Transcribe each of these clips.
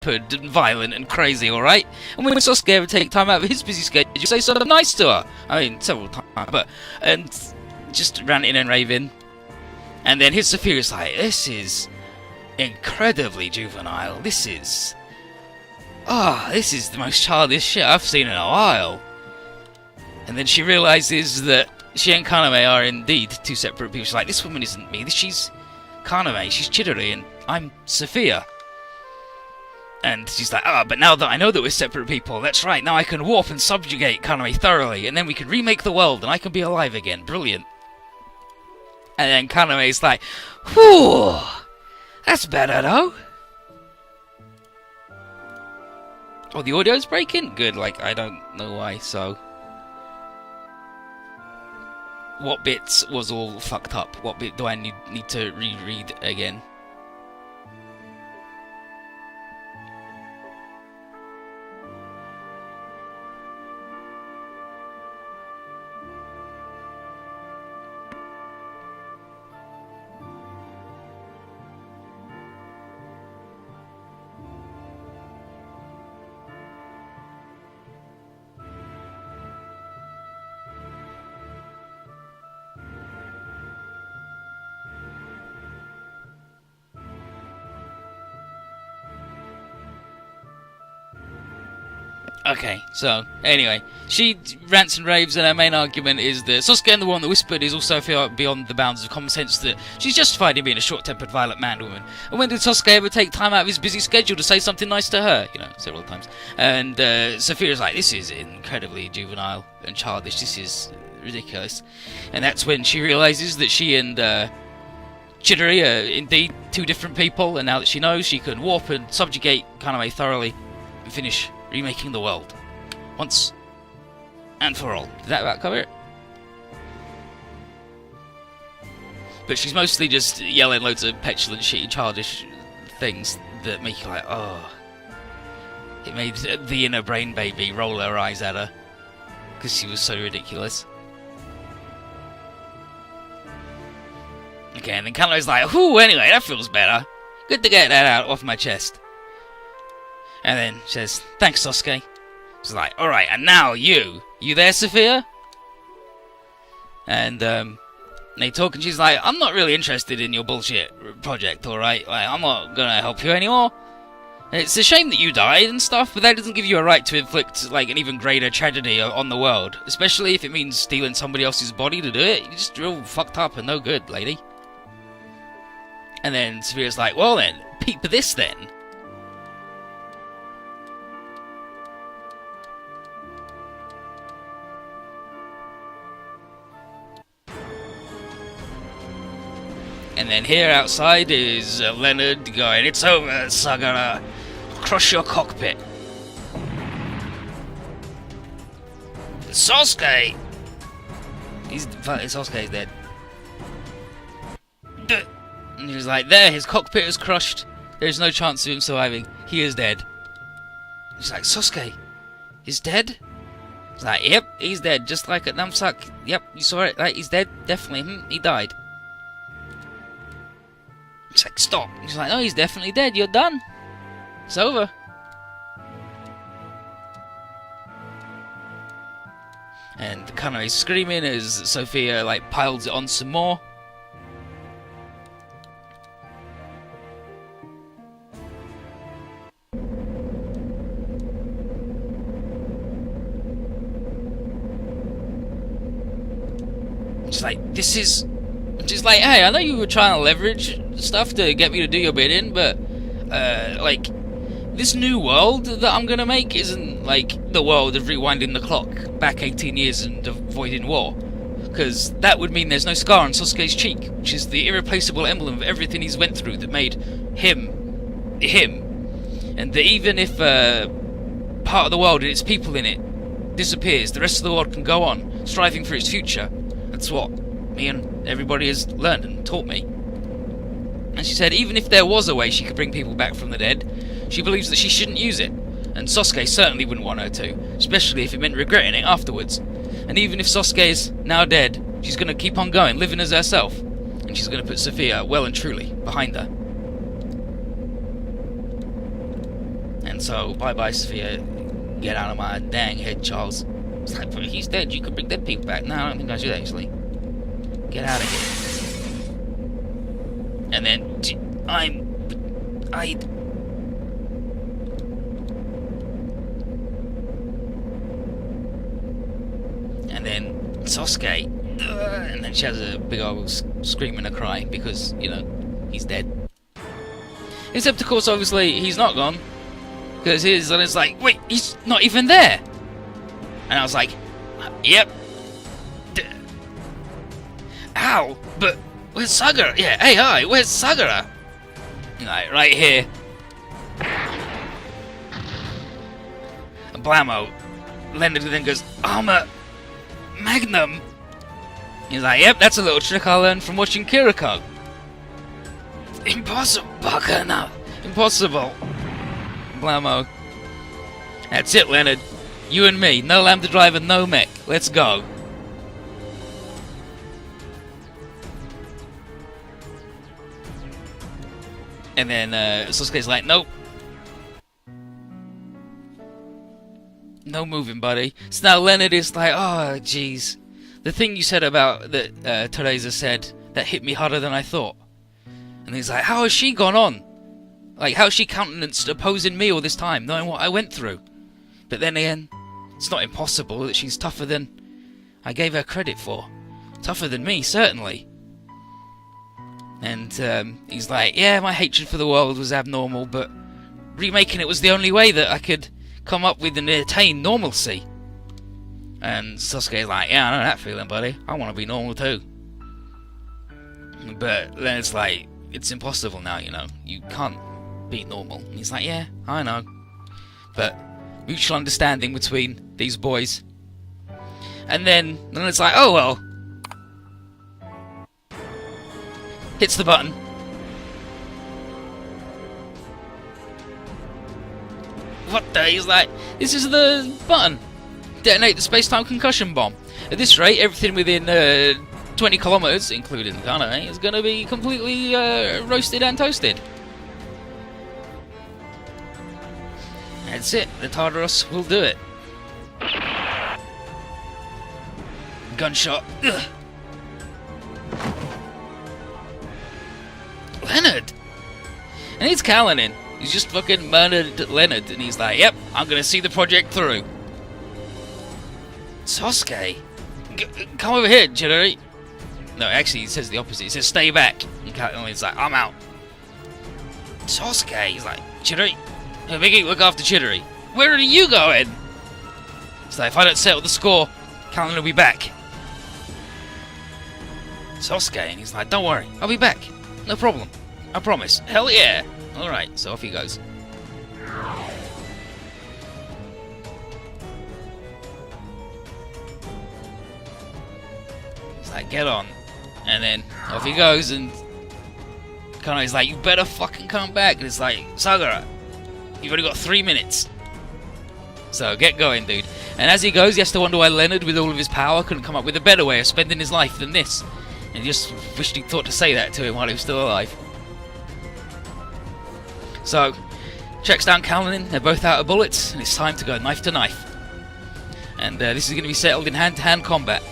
tempered and violent and crazy, alright? And when Sasuke ever take time out of his busy schedule, you say something nice to her. I mean, several times, but... And just ranting and raving. And then his Sophia's like, this is incredibly juvenile. This is the most childish shit I've seen in a while. And then she realizes that she and Kaname are indeed two separate people. She's like, this woman isn't me. She's Kaname. She's Chidori, and I'm Sophia. And she's like, but now that I know that we're separate people, that's right. Now I can warp and subjugate Kaname thoroughly, and then we can remake the world, and I can be alive again. Brilliant. And then Kaname's like, whew, that's better though. Oh, the audio's breaking? Good, like, I don't know why, so... What bits was all fucked up? What bit do I need to reread again? Okay, so, anyway, she rants and raves, and her main argument is that Sasuke and the one that whispered is also beyond the bounds of common sense, that she's justified in being a short-tempered, violent man-woman. And when did Sasuke ever take time out of his busy schedule to say something nice to her? You know, several times. And Sophia's like, this is incredibly juvenile and childish, this is ridiculous. And that's when she realizes that she and Chidori are indeed two different people, and now that she knows, she can warp and subjugate Kaname thoroughly and finish remaking the world once and for all. Did that about cover it? But she's mostly just yelling loads of petulant, shitty, childish things that make you like, oh. It made the inner brain baby roll her eyes at her because she was so ridiculous. Okay, and then Kano's like, whew, anyway, that feels better. Good to get that out off my chest. And then she says, thanks, Sasuke. She's like, alright, and now you. You there, Sophia? And they talk, and she's like, I'm not really interested in your bullshit project, alright? Like, I'm not gonna help you anymore. And it's a shame that you died and stuff, but that doesn't give you a right to inflict, like, an even greater tragedy on the world. Especially if it means stealing somebody else's body to do it. You're just real fucked up and no good, lady. And then Sophia's like, well then, peep this then. And then here outside is Leonard going, it's over, Sagara. Crush your cockpit. Sasuke! Sasuke's dead. And he was like, there, his cockpit is crushed. There's no chance of him surviving. He is dead. He's like, Sasuke is dead? He's like, yep, he's dead. Just like at Namsak. Yep, you saw it. Like, he's dead. Definitely. He died. It's like, stop. He's like, no, he's definitely dead. You're done. It's over. And Kanoe's screaming as Sophia, like, piles it on some more. She's like, this is... She's like, hey, I know you were trying to leverage stuff to get me to do your bidding, but, like, this new world that I'm gonna make isn't, like, the world of rewinding the clock back 18 years and avoiding war. Because that would mean there's no scar on Sasuke's cheek, which is the irreplaceable emblem of everything he's went through that made him, him. And that even if, part of the world and its people in it disappears, the rest of the world can go on, striving for its future. That's what me and everybody has learned and taught me. And she said even if there was a way she could bring people back from the dead, she believes that she shouldn't use it. And Sasuke certainly wouldn't want her to, especially if it meant regretting it afterwards. And even if Sasuke is now dead, she's going to keep on going, living as herself. And she's going to put Sophia well and truly behind her. And so, bye-bye, Sophia. Get out of my dang head, Charles. It's like, he's dead. You could bring dead people back. No, I don't think I should, actually. Get out of here. And then, and then Sasuke, and then she has a big old scream and a cry because, you know, he's dead. Except, of course, obviously, he's not gone. Because it's like, wait, he's not even there. And I was like, yep. Ow, but where's Sagara? Yeah, hey, hi, where's Sagara? Like, right here. And blammo. Leonard then goes, Armor Magnum. He's like, yep, that's a little trick I learned from watching Kiriko. Impossible, baka no. Impossible. Blammo. That's it, Leonard. You and me. No Lambda Driver, no mech. Let's go. And then Sasuke's like, nope. No moving, buddy. So now Leonard is like, oh, jeez. The thing you said about that Teresa said, that hit me harder than I thought. And he's like, how has she gone on? Like, how's she countenanced opposing me all this time, knowing what I went through? But then again, it's not impossible that she's tougher than I gave her credit for. Tougher than me, certainly. And he's like, yeah, my hatred for the world was abnormal, but remaking it was the only way that I could come up with and attain normalcy. And Sasuke's like, yeah, I know that feeling, buddy. I want to be normal too. But then it's like, it's impossible now, you know. You can't be normal. And he's like, yeah, I know. But mutual understanding between these boys. And then it's like, oh well. Hits the button. What the? He's like, this is the button. Detonate the space-time concussion bomb. At this rate, everything within 20 kilometers, including Kaname, is going to be completely roasted and toasted. That's it. The Tartaros will do it. Gunshot. Ugh. Leonard! And it's Kalinin. He's just fucking murdered Leonard, and he's like, yep, I'm gonna see the project through. Sasuke? Come over here, Chidori. No, actually, he says the opposite. He says, stay back. And Kalin's like, I'm out. Sasuke, he's like, Chidori, hey, Biggie, look after Chidori. Where are you going? He's like, if I don't settle the score, Kalin will be back. Sasuke, and he's like, don't worry, I'll be back. No problem. I promise. Hell yeah. Alright, so off he goes. He's like, get on. And then off he goes, and Kano's like, you better fucking come back. And it's like, Sagara, you've only got 3 minutes. So get going, dude. And as he goes, he has to wonder why Leonard, with all of his power, couldn't come up with a better way of spending his life than this. And he just wished he'd thought to say that to him while he was still alive. So, checks down Kalinin, they're both out of bullets, and it's time to go knife to knife. And this is going to be settled in hand-to-hand combat.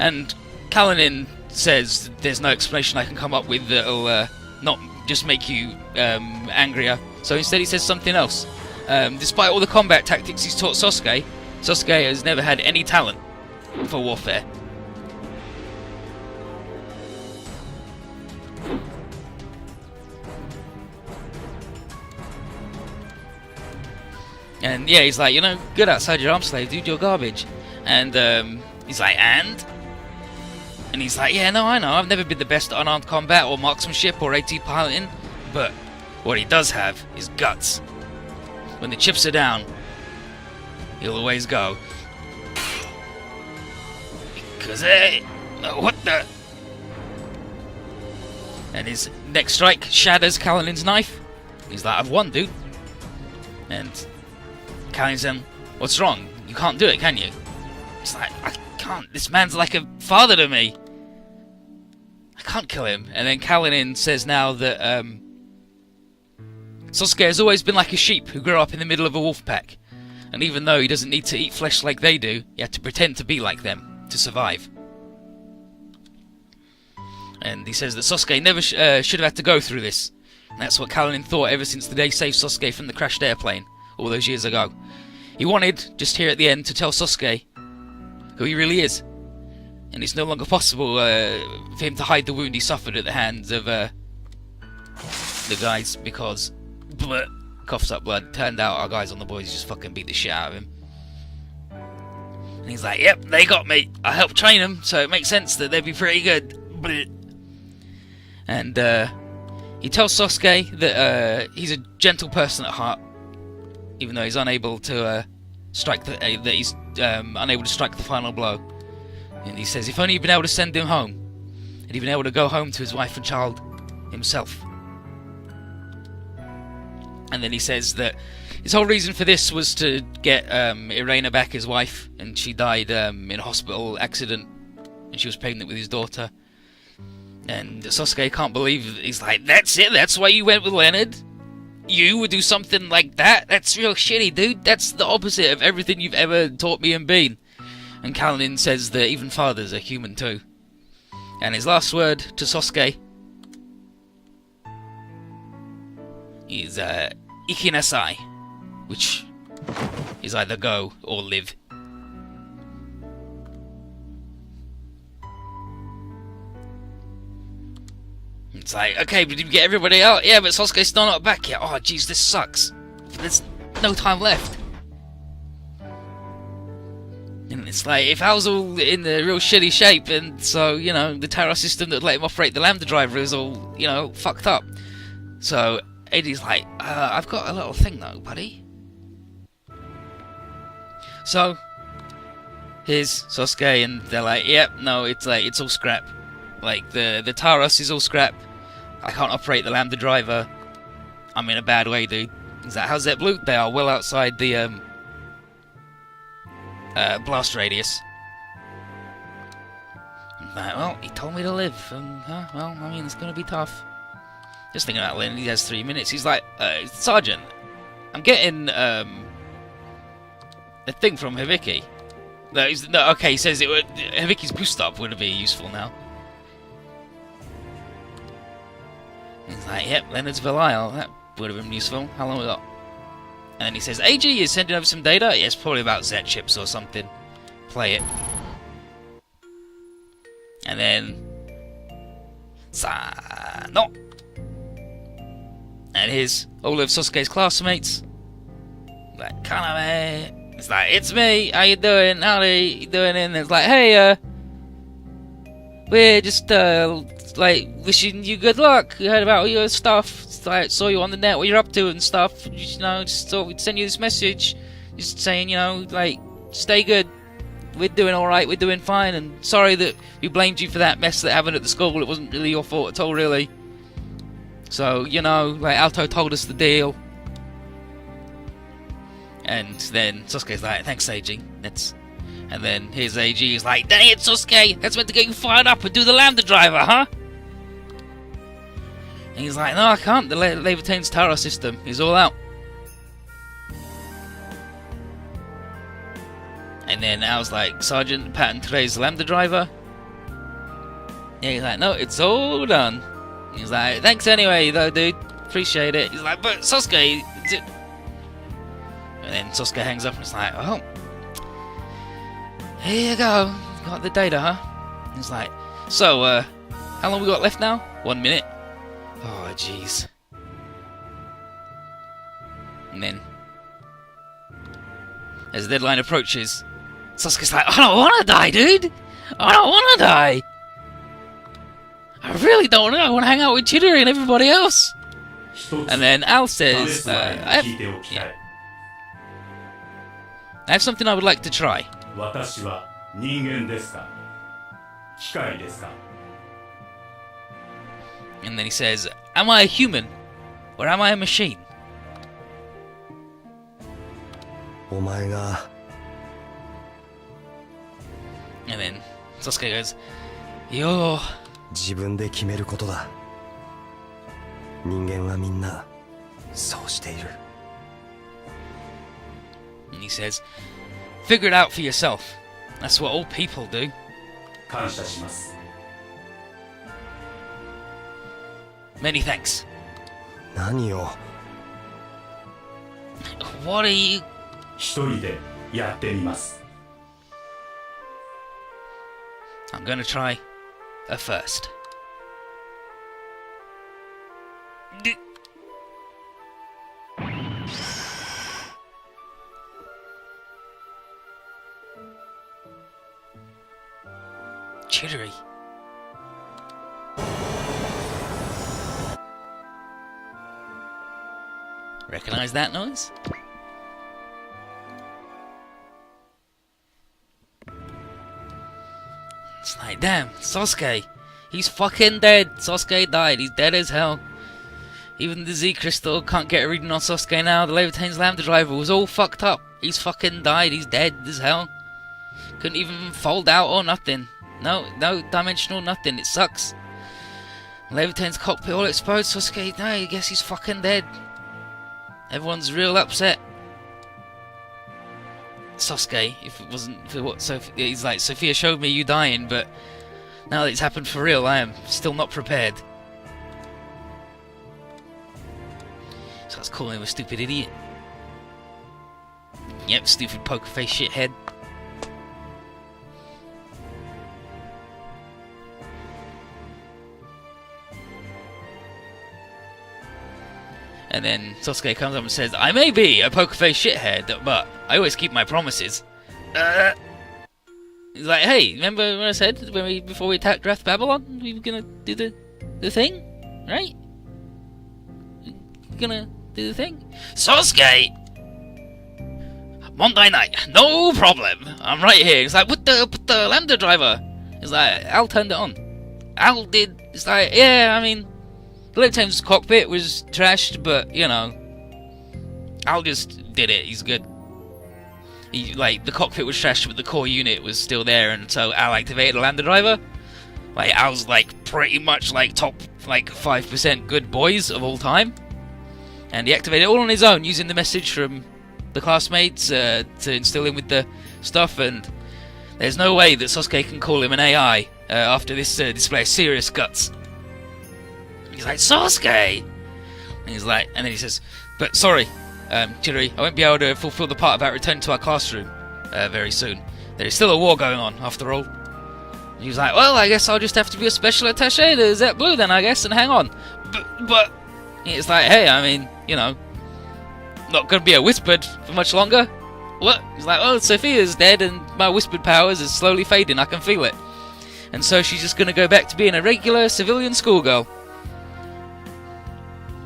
And Kalinin says there's no explanation I can come up with that'll not just make you angrier. So instead he says something else. Despite all the combat tactics he's taught Sasuke, Sasuke has never had any talent for warfare. And yeah, he's like, you know, good outside your arm slave, dude, you're garbage. And he's like, and? And he's like, yeah, no, I know, I've never been the best at unarmed combat or marksmanship or AT piloting, but what he does have is guts. When the chips are down, he'll always go. Because, what the? And his next strike shatters Kalin's knife. He's like, I've won, dude. And Kalin's saying, what's wrong? You can't do it, can you? It's like, I can't. This man's like a father to me. I can't kill him. And then Kalinin says now that Sasuke has always been like a sheep who grew up in the middle of a wolf pack, and even though he doesn't need to eat flesh like they do, he had to pretend to be like them to survive. And he says that Sasuke never should have had to go through this. And that's what Kalinin thought ever since the day he saved Sasuke from the crashed airplane, all those years ago. He wanted, just here at the end, to tell Sasuke who he really is. And it's no longer possible for him to hide the wound he suffered at the hands of the guys, because... coughs up blood. Turned out our guys on the boys just fucking beat the shit out of him. And he's like, yep, they got me. I helped train them, so it makes sense that they'd be pretty good. And he tells Sasuke that he's a gentle person at heart, even though he's unable to strike the unable to strike the final blow. And he says if only he'd been able to send him home, and he'd been able to go home to his wife and child himself. And then he says that his whole reason for this was to get Irena back, his wife, and she died in a hospital accident, and she was pregnant with his daughter. And Sasuke can't believe it. He's like, that's it? That's why you went with Leonard? You would do something like that? That's real shitty, dude. That's the opposite of everything you've ever taught me and been. And Kalinin says that even fathers are human too. And his last word to Sasuke is ikinasai, which is either go or live. It's like, okay, but did you get everybody out? Yeah, but Sasuke's still not back yet. Oh, jeez, this sucks. There's no time left. And it's like, if I was all in the real shitty shape, and so, you know, the Terra system that let him operate the Lambda driver is all, you know, fucked up. So, Eddie's like, I've got a little thing though, buddy. So, here's Sasuke, and they're like, yep, no, it's like, it's all scrap. Like, the Taurus is all scrap. I can't operate the Lambda driver. I'm in a bad way, dude. He's like, how's that blue? They are well outside the, blast radius. I'm like, well, he told me to live. Well, I mean, it's gonna be tough. Just thinking about Lynn, he has 3 minutes. He's like, Sergeant, I'm getting, a thing from Hibiki. No, okay, he says it would, Hibiki's boost up would be useful now. He's like, yep, Leonard's Belial. That would have been useful. How long we got? And then he says, AG is sending over some data? Yeah, it's probably about Z chips or something. Play it. And then... Sano! And here's all of Sasuke's classmates. Like, Kaname. It's like, it's me. How you doing? How you doing? And it's like, hey, we're just, like, wishing you good luck. We heard about all your stuff. Like, saw you on the net, what you're up to and stuff. You know, just thought we'd send you this message. Just saying, you know, like, stay good. We're doing alright, we're doing fine. And sorry that we blamed you for that mess that happened at the school. It wasn't really your fault at all, really. So, you know, like, Alto told us the deal. And then Sasuke's like, thanks, AG. And then his AG is like, dang it, Sasuke! That's meant to get you fired up and do the Lambda driver, huh? And he's like, no, I can't. The Levitane's Tara system is all out. And then I was like, Sergeant, patent today's Lambda driver. Yeah, he's like, no, it's all done. And he's like, thanks anyway, though, dude. Appreciate it. He's like, but Sasuke... And then Sasuke hangs up and it's like, well, here you go. Got the data, huh? And he's like, so, how long we got left now? 1 minute. Oh, jeez. And then, as the deadline approaches, Sasuke's like, I don't want to die, dude! I don't want to die! I really don't know. I want to hang out with Chidori and everybody else! And then Al says, I have something I would like to try. And then he says, am I a human? Or am I a machine? And then Sasuke goes, Yo. そうしている。 And he says, figure it out for yourself. That's what all people do. 感謝します。 Many thanks. 何を。 What are you... 一人でやってみます。 I'm gonna try a first. Jittery. Recognize that noise? It's like, damn, Sasuke. He's fucking dead. Sasuke died. He's dead as hell. Even the Z Crystal can't get a reading on Sasuke now. The Levitane's Lambda Driver was all fucked up. He's fucking died. He's dead as hell. Couldn't even fold out or nothing. No dimensional nothing. It sucks. Levitane's cockpit all exposed. Sasuke, no, I guess he's fucking dead. Everyone's real upset. Sasuke, if it wasn't for what he's like, Sophia showed me you dying, but now that it's happened for real, I am still not prepared. So let's call him a stupid idiot. Yep, stupid poker face shithead. And then Sasuke comes up and says, I may be a poker face shithead, but I always keep my promises. He's like, hey, remember when I said before we attacked Wrath Babylon, we were gonna do the thing? Right? We're gonna do the thing? Sasuke! Monday night, no problem. I'm right here. He's like, what the Lambda Driver? He's like, Al turned it on. Al did. It's like, yeah, I mean, the Levitane's cockpit was trashed, but, you know, Al just did it. He's good. The cockpit was trashed, but the core unit was still there, and so Al activated the Lambda Driver. Like, Al's, pretty much, top, 5% good boys of all time. And he activated it all on his own, using the message from the classmates to instill him with the stuff, and there's no way that Sasuke can call him an AI after this display of serious guts. He's like, Sasuke! And he's like, and then he says, but sorry, Chidori, I won't be able to fulfill the part about returning to our classroom very soon. There is still a war going on, after all. And he was like, well, I guess I'll just have to be a special attaché to Zet Blue then, I guess, and hang on. But it's like, hey, I mean, you know, not going to be a whispered for much longer. What? He's like, oh, Sophia's dead and my whispered powers is slowly fading, I can feel it. And so she's just going to go back to being a regular civilian schoolgirl.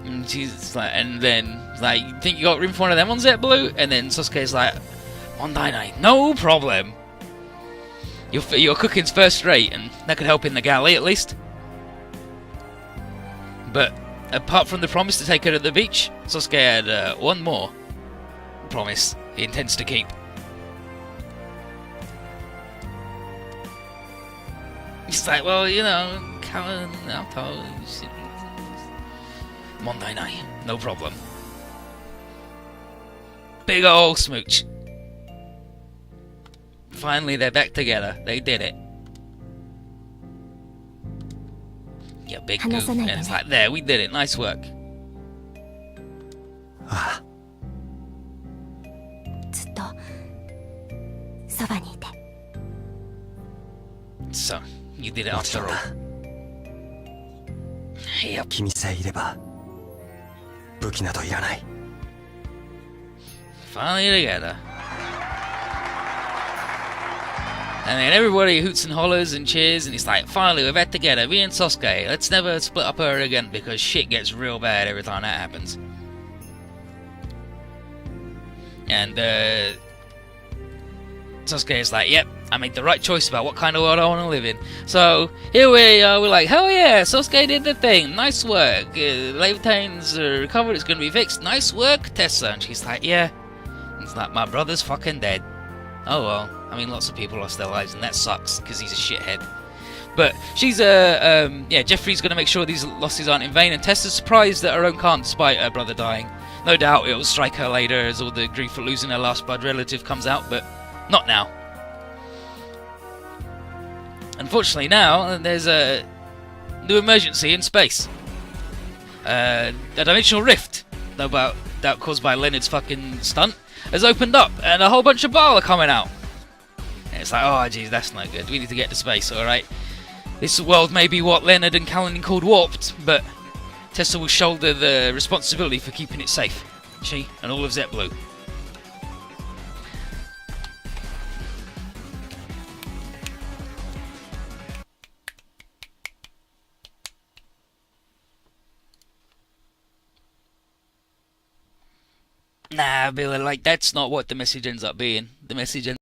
And she's like, and then like, you think you got room for one of them on Zet Blue? And then Sasuke's like, Monday night, no problem. Your cooking's first rate, and that could help in the galley at least. But apart from the promise to take her to the beach, Sasuke had one more promise he intends to keep. He's like, well, you know, Monday night, no problem. Big ol' smooch. Finally, they're back together. They did it. Yeah, big goof. And it's like, there, we did it. Nice work. Ah. So, you did it after all. Yep. 君さえいれば武器などいらない。 Finally together. And then everybody hoots and hollers and cheers, and it's like, finally, we're back together, me and Sasuke. Let's never split up her again, because shit gets real bad every time that happens. And Sasuke is like, yep, I made the right choice about what kind of world I want to live in. So here we are, we're like, hell yeah, Sasuke did the thing, nice work. Levitane's recovered, it's going to be fixed, nice work, Tessa. And she's like, yeah. It's like, my brother's fucking dead. Oh well, I mean, lots of people lost their lives, and that sucks, because he's a shithead. But she's, yeah, Jeffrey's going to make sure these losses aren't in vain, and Tessa's surprised at her own calm, despite her brother dying. No doubt it'll strike her later as all the grief for losing her last blood relative comes out, but not now. Unfortunately now, there's a new emergency in space. A dimensional rift, no doubt caused by Leonard's fucking stunt, has opened up, and a whole bunch of Baal are coming out. And it's like, oh jeez, that's not good. We need to get to space, alright? This world may be what Leonard and Callan called warped, but Tessa will shoulder the responsibility for keeping it safe. She and all of ZBlue. Nah, Billy, like, that's not what the message ends up being. The message ends